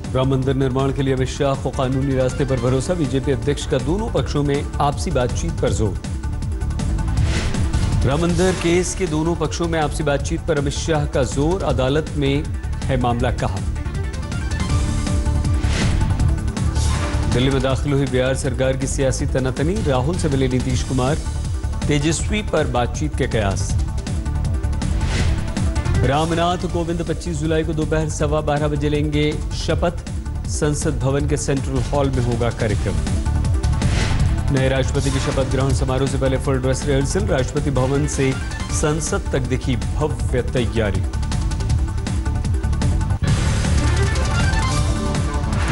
राम मंदिर निर्माण के लिए अमित शाह को कानूनी रास्ते पर भरोसा। बीजेपी अध्यक्ष का दोनों पक्षों में आपसी बातचीत पर जोर। राम मंदिर केस के दोनों पक्षों में आपसी बातचीत पर अमित शाह का जोर। अदालत में है मामला कहा। दिल्ली में दाखिल हुई बिहार सरकार की सियासी तनातनी। राहुल से मिले नीतीश कुमार। तेजस्वी पर बातचीत के कयास। रामनाथ कोविंद 25 जुलाई को दोपहर 12:15 बजे लेंगे शपथ। संसद भवन के सेंट्रल हॉल में होगा कार्यक्रम। नए राष्ट्रपति की शपथ ग्रहण समारोह से पहले full dress rehearsal. Rashtrapati Bhavan से संसद तक दिखी भव्य तैयारी।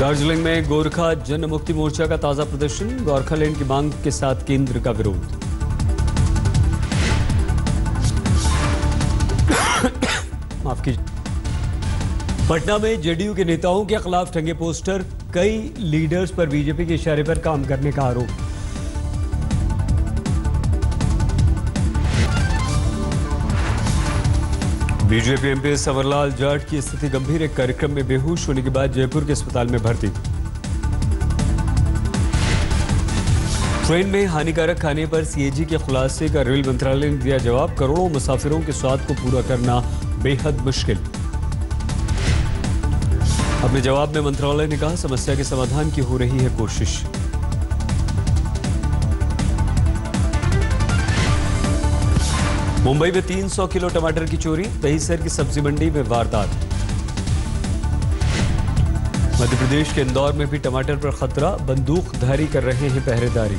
दार्जिलिंग में गोरखा जनमुक्ति मोर्चा का ताजा प्रदर्शन। गोरखालैंड की मांग के साथ केंद्र का विरोध। माफ कीजिए। पटना में जेडीयू के नेताओं के खिलाफ टंगे पोस्टर। कई लीडर्स पर बीजेपी के इशारे पर काम करने का आरोप। बीजेपी एमपी सवरलाल जाट की स्थिति गंभीर। एक कार्यक्रम में बेहोश होने के बाद जयपुर के अस्पताल में भर्ती। ट्रेन में हानिकारक खाने पर सीएजी के खुलासे का रेल मंत्रालय ने दिया जवाब। करोड़ों मुसाफिरों के स्वाद को पूरा करना बेहद मुश्किल। अपने जवाब में मंत्रालय ने कहा, समस्या के समाधान की हो रही है कोशिश। मुंबई में 300 किलो टमाटर की चोरी। दहीसर की सब्जी मंडी में वारदात। मध्य प्रदेश के इंदौर में भी टमाटर पर खतरा। बंदूकधारी कर रहे हैं पहरेदारी।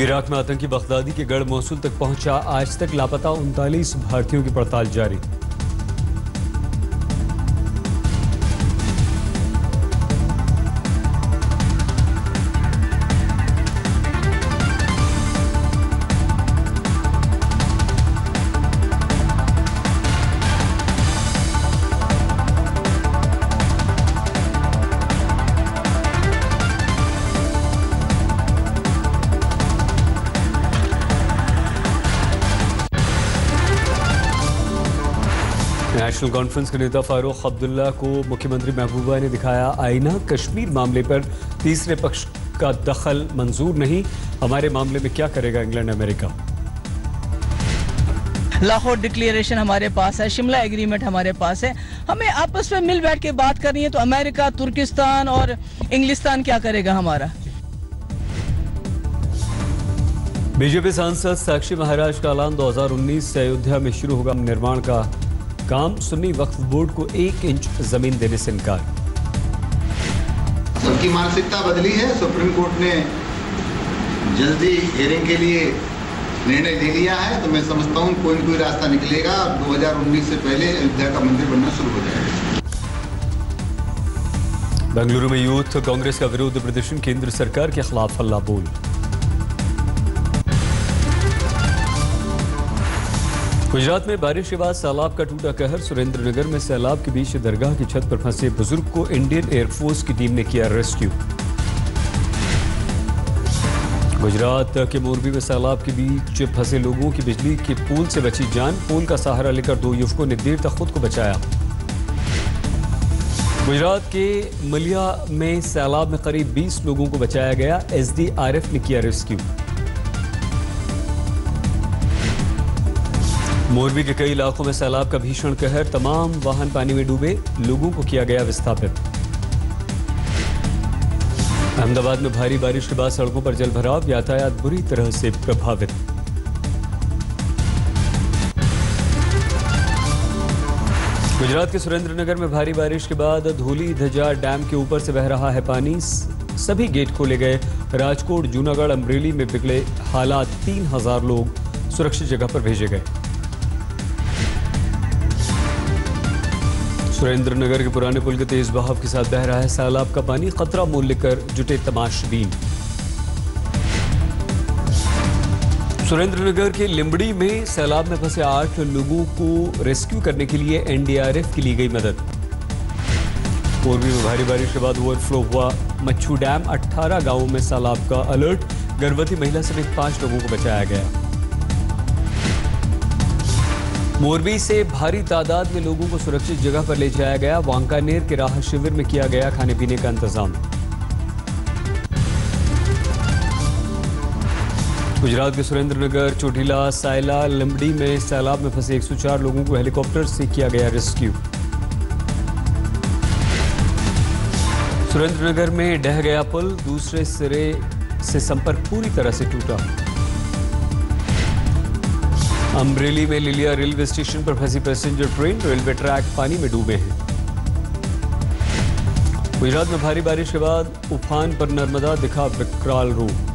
इराक में आतंकी बगदादी के गढ़ मोसुल तक पहुंचा। आज तक लापता 39 भारतीयों की पड़ताल जारी। नेशनल कॉन्फ्रेंस के नेता फारूक अब्दुल्ला को मुख्यमंत्री महबूबा ने दिखाया आईना। कश्मीर मामले पर तीसरे पक्ष का दखल मंजूर नहीं। हमारे मामले में क्या करेगा इंग्लैंड अमेरिका। लाहौर डिक्लेरेशन हमारे पास है, शिमला एग्रीमेंट हमारे पास है। हमें आपस में मिल बैठ के बात करनी है, तो अमेरिका, तुर्किस्तान और इंग्लिस्तान क्या करेगा हमारा। बीजेपी सांसद साक्षी महाराज का ऐलान। 2019 से अयोध्या में शुरू होगा निर्माण का काम। सुन्नी वक्फ बोर्ड को 1 इंच जमीन देने से इनकार। सबकी मानसिकता बदली है। सुप्रीम कोर्ट ने जल्दी हियरिंग के लिए निर्णय ले लिया है, तो मैं समझता हूँ कोई न कोई रास्ता निकलेगा। 2019 से पहले अयोध्या का मंदिर बनना शुरू हो जाएगा। बेंगलुरु में यूथ कांग्रेस का विरोध प्रदर्शन। केंद्र सरकार के खिलाफ हल्ला बोल। गुजरात में बारिश के बाद सैलाब का टूटा कहर। सुरेंद्रनगर में सैलाब के बीच दरगाह की छत पर फंसे बुजुर्ग को इंडियन एयरफोर्स की टीम ने किया रेस्क्यू। गुजरात के मोरबी में सैलाब के बीच फंसे लोगों की बिजली के पोल से बची जान। पोल का सहारा लेकर 2 युवकों ने देर तक खुद को बचाया। गुजरात के मलिया में सैलाब में करीब 20 लोगों को बचाया गया। एसडीआरएफ ने किया रेस्क्यू। मोरबी के कई इलाकों में सैलाब का भीषण कहर। तमाम वाहन पानी में डूबे। लोगों को किया गया विस्थापित। अहमदाबाद में भारी बारिश के बाद सड़कों पर जलभराव। यातायात बुरी तरह से प्रभावित। गुजरात के सुरेंद्रनगर में भारी बारिश के बाद धौली धजा डैम के ऊपर से बह रहा है पानी। सभी गेट खोले गए। राजकोट, जूनागढ़, अमरेली में बिगड़े हालात। 3000 लोग सुरक्षित जगह पर भेजे गए। सुरेंद्रनगर के पुराने पुल के तेज बहाव के साथ बह रहा है सैलाब का पानी। खतरा मोल लेकर जुटे तमाशबीन। सुरेंद्रनगर के लिंबड़ी में सैलाब में फंसे 8 लोगों को रेस्क्यू करने के लिए एनडीआरएफ की ली गई मदद। मोरबी में भारी बारिश के बाद ओवरफ्लो हुआ मच्छू डैम। 18 गांवों में सैलाब का अलर्ट। गर्भवती महिला समेत 5 लोगों को बचाया गया। मोरबी से भारी तादाद में लोगों को सुरक्षित जगह पर ले जाया गया। वांकानेर के राहत शिविर में किया गया खाने पीने का इंतजाम। गुजरात के सुरेंद्रनगर, चोटीला, सायला, लंबड़ी में सैलाब में फंसे 104 लोगों को हेलीकॉप्टर से किया गया रेस्क्यू। सुरेंद्रनगर में ढह गया पुल, दूसरे सिरे से संपर्क पूरी तरह से टूटा। अमरेली में लिलिया रेलवे स्टेशन पर फंसी पैसेंजर ट्रेन, रेलवे ट्रैक पानी में डूबे हैं। गुजरात में भारी बारिश के बाद उफान पर नर्मदा दिखा विकराल रूप।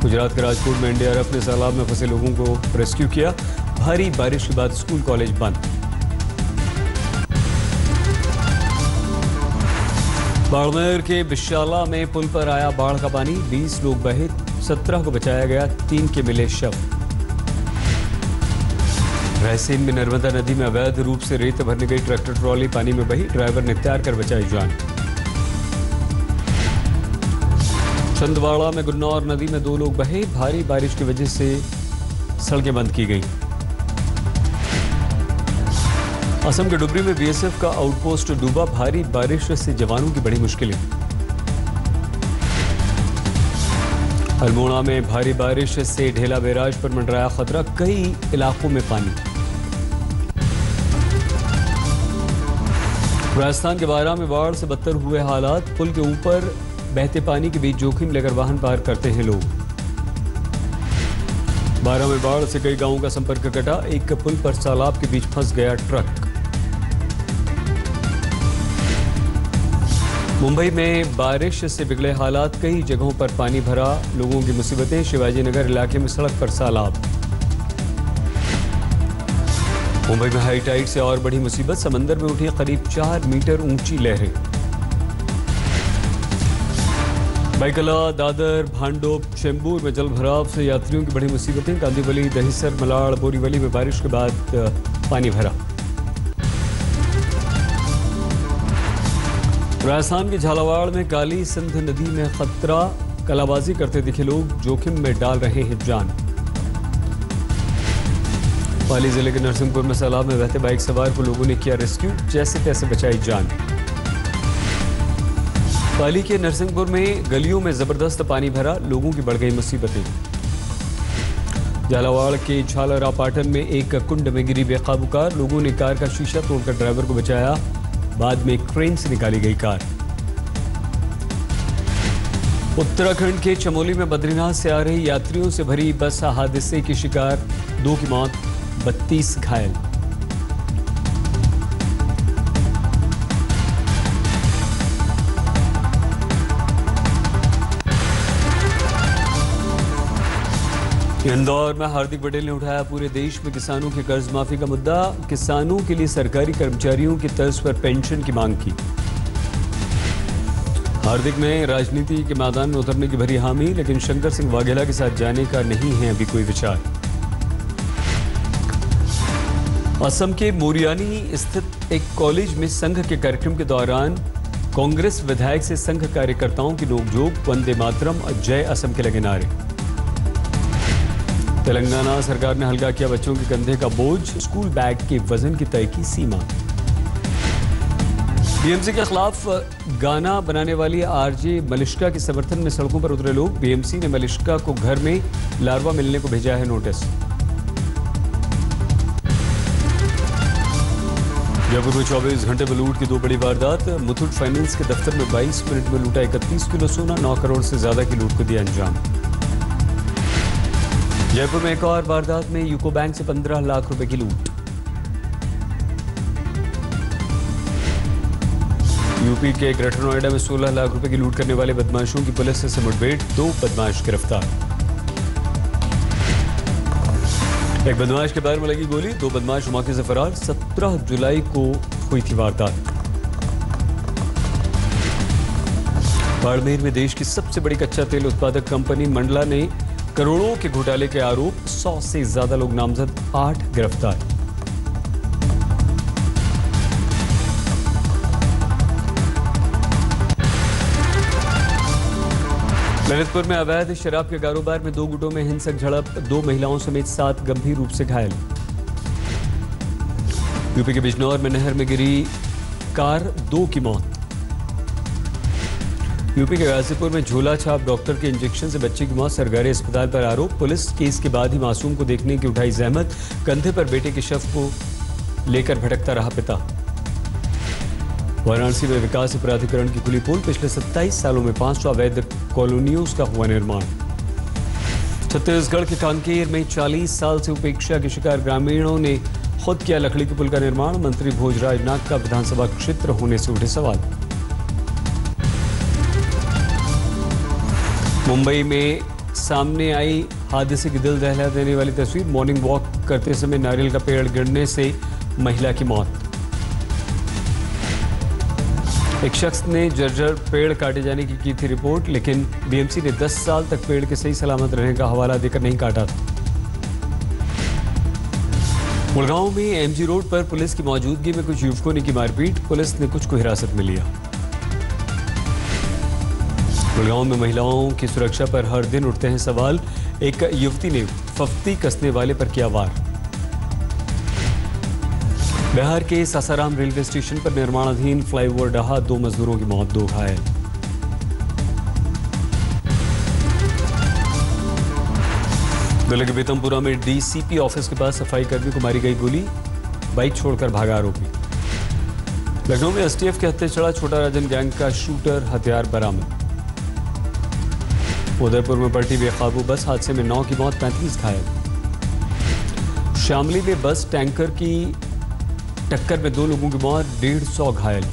गुजरात के राजकोट में एनडीआरएफ ने सैलाब में फंसे लोगों को रेस्क्यू किया। भारी बारिश के बाद स्कूल कॉलेज बंद। बाड़मेर के बिशाला में पुल पर आया बाढ़ का पानी, 20 लोग बहे, 17 को बचाया गया, 3 के मिले शव। रायसेन में नर्मदा नदी में अवैध रूप से रेत भरने गई ट्रैक्टर ट्रॉली पानी में बही, ड्राइवर ने तैर कर बचाई जान। छिंदवाड़ा में गुन्नौर नदी में 2 लोग बहे, भारी बारिश की वजह से सड़कें बंद की गई। असम के डुबरी में बीएसएफ का आउटपोस्ट डूबा, भारी बारिश से जवानों की बड़ी मुश्किलें। अल्मोड़ा में भारी बारिश से ढेला बैराज पर मंडराया खतरा, कई इलाकों में पानी। राजस्थान के बारा में बाढ़ से बदतर हुए हालात, पुल के ऊपर बहते पानी के बीच जोखिम लेकर वाहन पार करते हैं लोग। बारा में बाढ़ से कई गांवों का संपर्क कटा, एक पुल पर तालाब के बीच फंस गया ट्रक। मुंबई में बारिश से बिगड़े हालात, कई जगहों पर पानी भरा, लोगों की मुसीबतें। शिवाजी नगर इलाके में सड़क पर सैलाब। मुंबई में हाई टाइड से और बड़ी मुसीबत, समंदर में उठी करीब 4 मीटर ऊंची लहरें। बैकला, दादर, भांडुप, चेंबूर में जल भराव से यात्रियों की बड़ी मुसीबतें। कांदीवली, दहिसर, मलाड़, बोरीवली में बारिश के बाद पानी भरा। राजस्थान के झालावाड़ में काली सिंध नदी में खतरा, कलाबाजी करते दिखे लोग जोखिम में डाल रहे हैं जान। पाली जिले के नरसिंहपुर में सैलाब में बहते बाइक सवार को लोगों ने किया रेस्क्यू, जैसे तैसे बचाई जान। पाली के नरसिंहपुर में गलियों में जबरदस्त पानी भरा, लोगों की बढ़ गई मुसीबतें। झालावाड़ के झालरा पाटन में एक कुंड में गिरी बेकाबू कार, लोगों ने कार का शीशा तोड़कर ड्राइवर को बचाया, बाद में क्रेन से निकाली गई कार। उत्तराखंड के चमोली में बद्रीनाथ से आ रही यात्रियों से भरी बस हादसे की शिकार, 2 की मौत, 32 घायल। इंदौर में हार्दिक पटेल ने उठाया पूरे देश में किसानों के कर्ज माफी का मुद्दा, किसानों के लिए सरकारी कर्मचारियों की तर्ज पर पेंशन की मांग की। हार्दिक ने राजनीति के मैदान में उतरने की भरी हामी, लेकिन शंकर सिंह वाघेला के साथ जाने का नहीं है अभी कोई विचार। असम के मोरियानी स्थित एक कॉलेज में संघ के कार्यक्रम के दौरान कांग्रेस विधायक से संघ कार्यकर्ताओं की नोकझोंक, वंदे मातरम, जय असम के लगे नारे। तेलंगाना सरकार ने हल्का किया बच्चों के कंधे का बोझ, स्कूल बैग के वजन की तय की सीमा। बीएमसी के खिलाफ गाना बनाने वाली आरजे मलिश्का के समर्थन में सड़कों पर उतरे लोग, बीएमसी ने मलिश्का को घर में लार्वा मिलने को भेजा है नोटिस। जयपुर में 24 घंटे में लूट की 2 बड़ी वारदात, मुथूट फाइनेंस के दफ्तर में 22 मिनट में लूटा 31 किलो सोना, 9 करोड़ से ज्यादा की लूट को दिया अंजाम। जयपुर में एक और वारदात में यूको बैंक से 15 लाख रुपए की लूट। यूपी के ग्रेटर नोएडा में 16 लाख रुपए की लूट करने वाले बदमाशों की पुलिस से मुठभेड़, 2 बदमाश गिरफ्तार। एक बदमाश के पैर में लगी गोली, 2 बदमाश मौके से फरार। 17 जुलाई को हुई थी वारदात। बाड़मेर में देश की सबसे बड़ी कच्चा तेल उत्पादक कंपनी मंडला ने करोड़ों के घोटाले के आरोप, 100 से ज्यादा लोग नामजद, 8 गिरफ्तार। ललितपुर में अवैध शराब के कारोबार में 2 गुटों में हिंसक झड़प, 2 महिलाओं समेत 7 गंभीर रूप से घायल। यूपी के बिजनौर में नहर में गिरी कार, 2 की मौत। यूपी के गाजीपुर में झोला छाप डॉक्टर के इंजेक्शन से बच्चे की मौत, सरकारी अस्पताल पर आरोप। पुलिस केस के बाद ही मासूम को देखने की उठाई जहमत, कंधे पर बेटे के शव को लेकर भटकता रहा पिता। वाराणसी में विकास प्राधिकरण की खुली पोल, पिछले 27 सालों में 500 अवैध कॉलोनियों का हुआ निर्माण। छत्तीसगढ़ के कांकेर में 40 साल से उपेक्षा के शिकार ग्रामीणों ने खुद किया लकड़ी के पुल का निर्माण, मंत्री भोजराज नाग का विधानसभा क्षेत्र होने से उठे सवाल। मुंबई में सामने आई हादसे की दिल दहला देने वाली तस्वीर, मॉर्निंग वॉक करते समय नारियल का पेड़ गिरने से महिला की मौत। एक शख्स ने जर्जर पेड़ काटे जाने की थी रिपोर्ट, लेकिन बीएमसी ने 10 साल तक पेड़ के सही सलामत रहने का हवाला देकर नहीं काटा था। गुड़गांव में एमजी रोड पर पुलिस की मौजूदगी में कुछ युवकों ने की मारपीट, पुलिस ने कुछ को हिरासत में लिया। गुड़गांव में महिलाओं की सुरक्षा पर हर दिन उठते हैं सवाल, एक युवती ने फफ्ती कसने वाले पर किया वार। बिहार के सासाराम रेलवे स्टेशन पर निर्माणाधीन फ्लाईओवर ढहा, 2 मजदूरों की मौत, 2 घायल। जिले के बेतमपुरा में डीसीपी ऑफिस के पास सफाई कर्मी को मारी गई गोली, बाइक छोड़कर भागा आरोपी। लखनऊ में एसटीएफ के हत्थे चढ़ा छोटा राजन गैंग का शूटर, हथियार बरामद। उदयपुर में पलटी बेकाबू बस, हादसे में 9 की मौत, 35 घायल। शामली में बस टैंकर की टक्कर में 2 लोगों की मौत, 150 घायल।